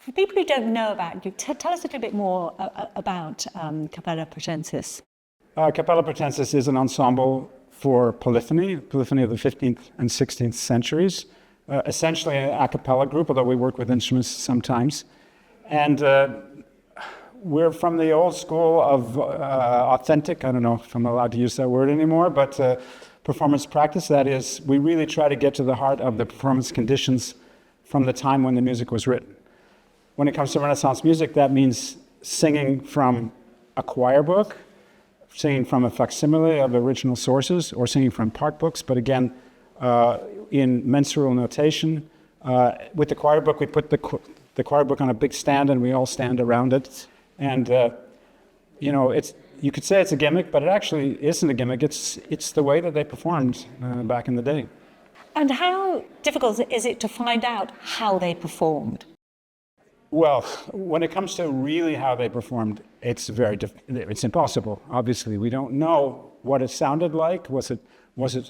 For people who don't know about you, tell us a little bit more about Cappella Pratensis. Cappella Pratensis is an ensemble for polyphony of the 15th and 16th centuries. Essentially an a cappella group, although we work with instruments sometimes. And we're from the old school of authentic, I don't know if I'm allowed to use that word anymore, but performance practice. That is, we really try to get to the heart of the performance conditions from the time when the music was written. When it comes to Renaissance music, that means singing from a choir book, singing from a facsimile of original sources, or singing from part books, but again, in mensural notation. With the choir book, we put the choir book on a big stand and we all stand around it. And, you could say it's a gimmick, but it actually isn't a gimmick. It's the way that they performed back in the day. And how difficult is it to find out how they performed? Well, when it comes to really how they performed, it's it's impossible. Obviously, we don't know what it sounded like. Was it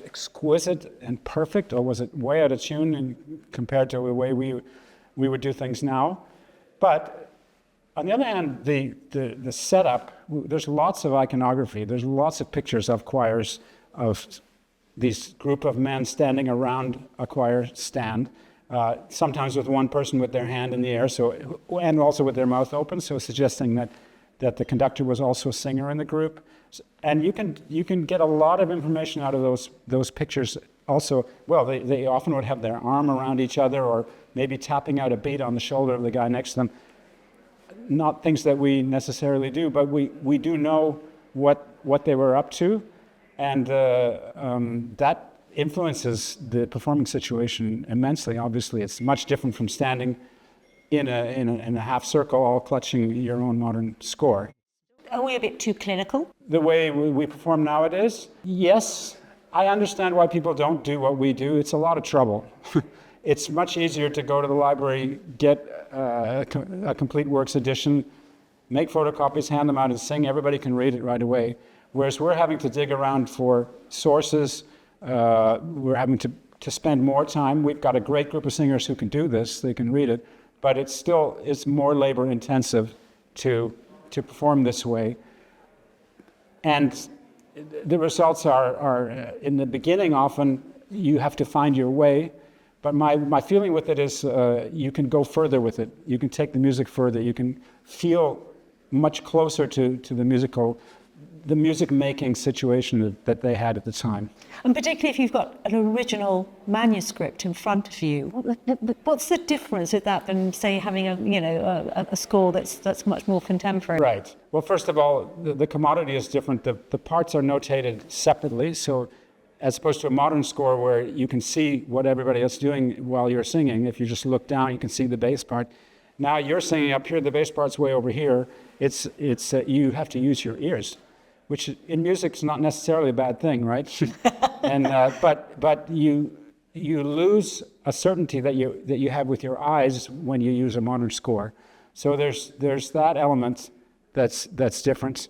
exquisite and perfect, or was it way out of tune compared to the way we would do things now? But on the other hand, the setup, there's lots of iconography. There's lots of pictures of choirs, of these group of men standing around a choir stand. Sometimes with one person with their hand in the air, and also with their mouth open, so suggesting that the conductor was also a singer in the group. And you can get a lot of information out of those pictures. Also, well, they often would have their arm around each other, or maybe tapping out a beat on the shoulder of the guy next to them. Not things that we necessarily do, but we do know what they were up to, and that influences the performing situation immensely. Obviously, it's much different from standing in a half circle, all clutching your own modern score. Are we a bit too clinical? The way we perform nowadays? Yes. I understand why people don't do what we do. It's a lot of trouble. It's much easier to go to the library, get a complete works edition, make photocopies, hand them out and sing. Everybody can read it right away. Whereas we're having to dig around for sources. We're having to spend more time. We've got a great group of singers who can do this. They can read it. But it's more labor intensive to perform this way. And the results are in the beginning, often you have to find your way. But my feeling with it is you can go further with it. You can take the music further. You can feel much closer to the music-making situation that they had at the time. And particularly if you've got an original manuscript in front of you, what's the difference with that than, say, having a score that's much more contemporary? Right. Well, first of all, the commodity is different. The parts are notated separately, so as opposed to a modern score where you can see what everybody else is doing while you're singing. If you just look down, you can see the bass part. Now you're singing up here, the bass part's way over here. It's you have to use your ears, which in music is not necessarily a bad thing, right? And but you lose a certainty that you have with your eyes when you use a modern score. So there's that element that's different.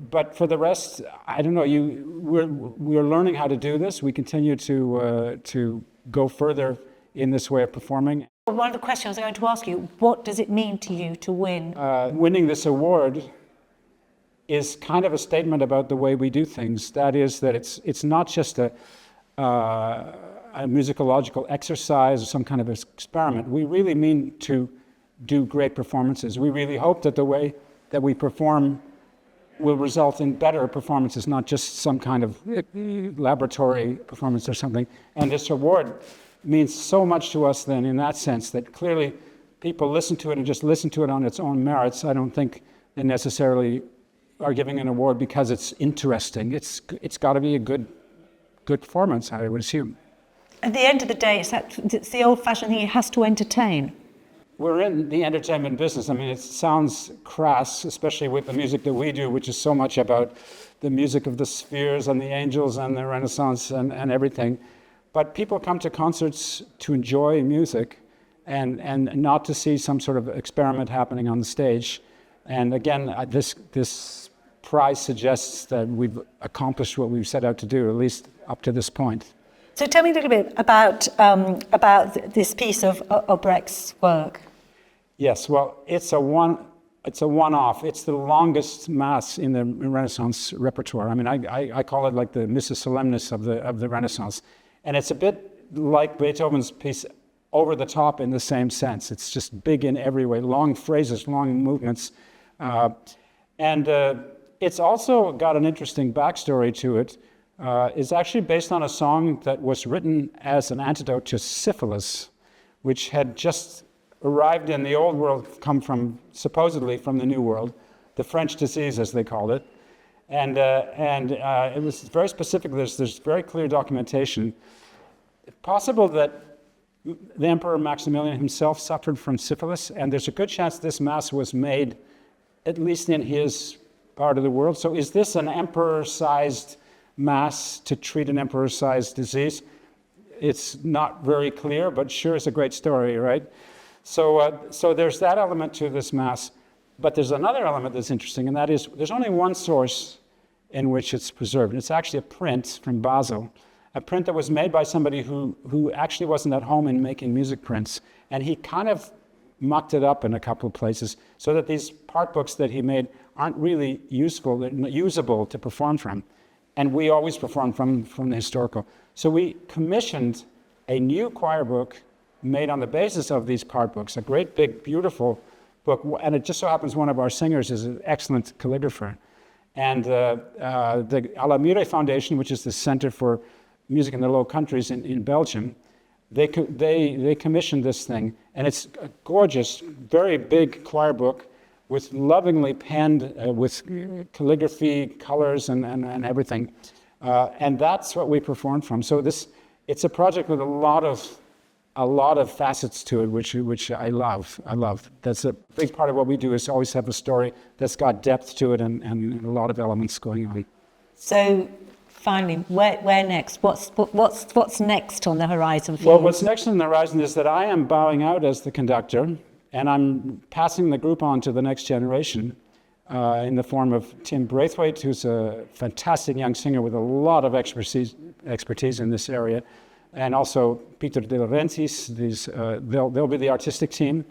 But for the rest, I don't know. We're learning how to do this. We continue to go further in this way of performing. One of the questions I'm going to ask you: what does it mean to you to win? Winning this award is kind of a statement about the way we do things. That is, that it's not just a musicological exercise or some kind of experiment. We really mean to do great performances. We really hope that the way that we perform will result in better performances, not just some kind of laboratory performance or something. And this award means so much to us then in that sense, that clearly people listen to it and just listen to it on its own merits. I don't think they necessarily are giving an award because it's interesting. It's got to be a good performance, I would assume. At the end of the day, it's the old-fashioned thing, it has to entertain. We're in the entertainment business. I mean, it sounds crass, especially with the music that we do, which is so much about the music of the spheres and the angels and the Renaissance and everything. But people come to concerts to enjoy music and not to see some sort of experiment happening on the stage. And again, this prize suggests that we've accomplished what we've set out to do, at least up to this point. So tell me a little bit about this piece of Obrecht's work. Yes, well, it's a one-off. It's the longest mass in the Renaissance repertoire. I mean, I call it like the Missa Solemnis of the Renaissance, and it's a bit like Beethoven's piece, over the top in the same sense. It's just big in every way, long phrases, long movements, and it's also got an interesting backstory to it. It's actually based on a song that was written as an antidote to syphilis, which had just arrived in the old world, come from, supposedly from the new world, the French disease as they called it. And it was very specific. There's very clear documentation. It's possible that the Emperor Maximilian himself suffered from syphilis, and there's a good chance this mass was made at least in his part of the world. So is this an emperor-sized mass to treat an emperor-sized disease? It's not very clear, but sure is a great story, right? So there's that element to this mass, but there's another element that's interesting, and that is there's only one source in which it's preserved. It's actually a print from Basel, a print that was made by somebody who actually wasn't at home in making music prints, and he kind of mucked it up in a couple of places so that these part books that he made aren't really usable to perform from. And we always perform from the historical. So we commissioned a new choir book made on the basis of these part books, a great big beautiful book, and it just so happens one of our singers is an excellent calligrapher. And the Alamire Foundation, which is the Center for Music in the Low Countries in Belgium, they commissioned this thing, and it's a gorgeous, very big choir book with lovingly penned, with calligraphy, colors, and everything. And that's what we performed from. So it's a project with a lot of facets to it, which I love. That's a big part of what we do, is always have a story that's got depth to it and a lot of elements going on. So finally, where next? What's next on the horizon for you? Well, what's next on the horizon is that I am bowing out as the conductor, and I'm passing the group on to the next generation in the form of Tim Braithwaite, who's a fantastic young singer with a lot of expertise in this area, and also Peter De Laurentiis. They'll be the artistic team,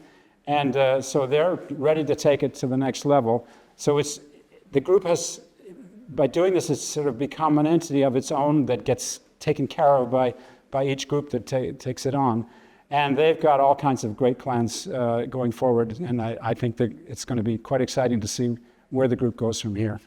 and so they're ready to take it to the next level. So the group has, by doing this, it's sort of become an entity of its own that gets taken care of by each group that takes it on. And they've got all kinds of great plans going forward, and I think that it's going to be quite exciting to see where the group goes from here.